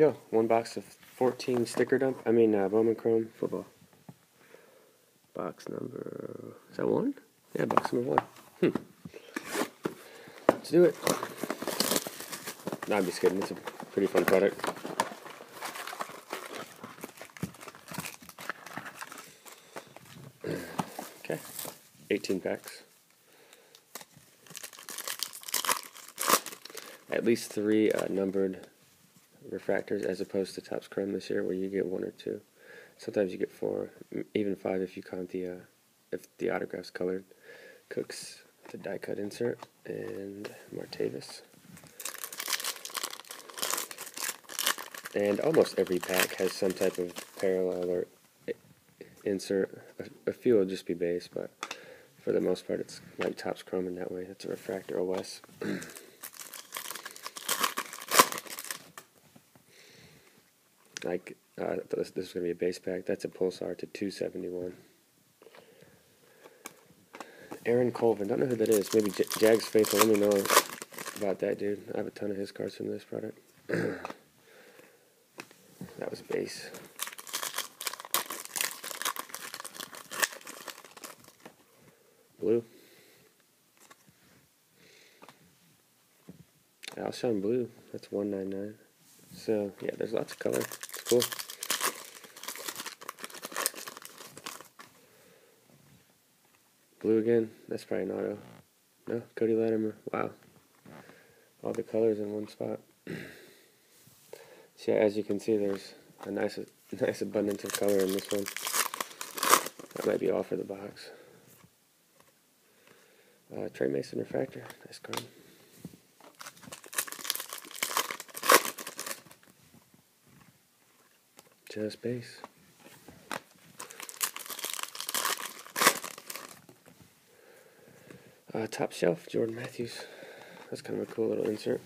Yo, one box of 14 sticker dump. Bowman Chrome Football. Box number, is that one? Yeah, box number one. Let's do it. No, I'm just kidding. It's a pretty fun product. Okay, 18 packs. At least 3 numbered refractors as opposed to Topps Chrome this year where you get 1 or 2. Sometimes you get 4, even 5 if you count if the autograph's colored. Cooks, the die cut insert, and Martavis. And almost every pack has some type of parallel or insert. A few will just be base, but for the most part it's like Topps Chrome in that way. That's a refractor OS. This is going to be a base pack. That's a Pulsar to 271. Aaron Colvin. Don't know who that is. Maybe Jags Faithful. Let me know about that dude. I have a ton of his cards from this product. That was base. Blue. Alshon Blue. That's 199. So, yeah, there's lots of color. It's cool. Blue again. That's probably an auto. No, Cody Latimer. Wow. All the colors in one spot. So, yeah, as you can see, there's a nice abundance of color in this one. That might be all for the box. Trey Mason refractor. Nice card. Just base. Top shelf, Jordan Matthews. That's kind of a cool little insert.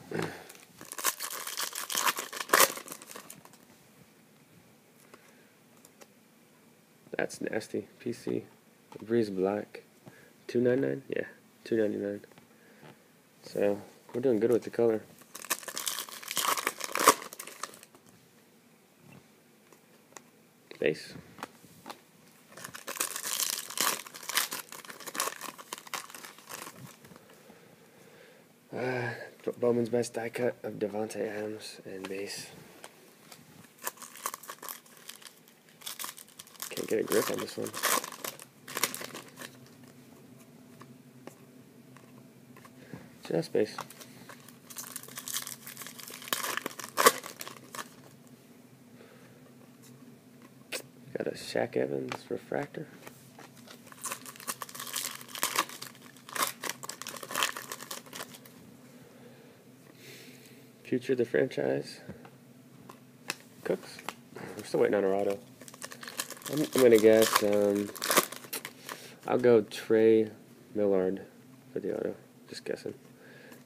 That's nasty. PC. Breeze Black. $2.99? Yeah, $2.99. So, we're doing good with the color. Base. Bowman's best die cut of Devontae Adams and base. Can't get a grip on this one. Just base. Got a Shaq Evans refractor. Future the franchise. Cooks. We're still waiting on our auto. I'm gonna guess. I'll go Trey Millard for the auto. Just guessing.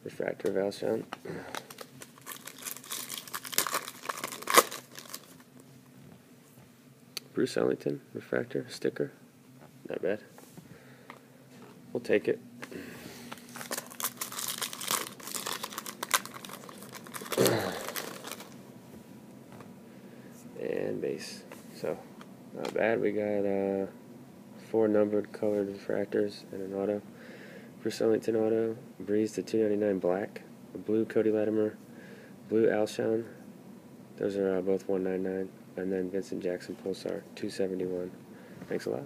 Refractor of Alshon. Bruce Ellington, refractor, sticker. Not bad. We'll take it. And base. So, not bad. We got 4 numbered colored refractors and an auto. Bruce Ellington auto. Breeze to 299 black. A blue Cody Latimer. Blue Alshon. Those are both 199. And then Vincent Jackson Pulsar, 271. Thanks a lot.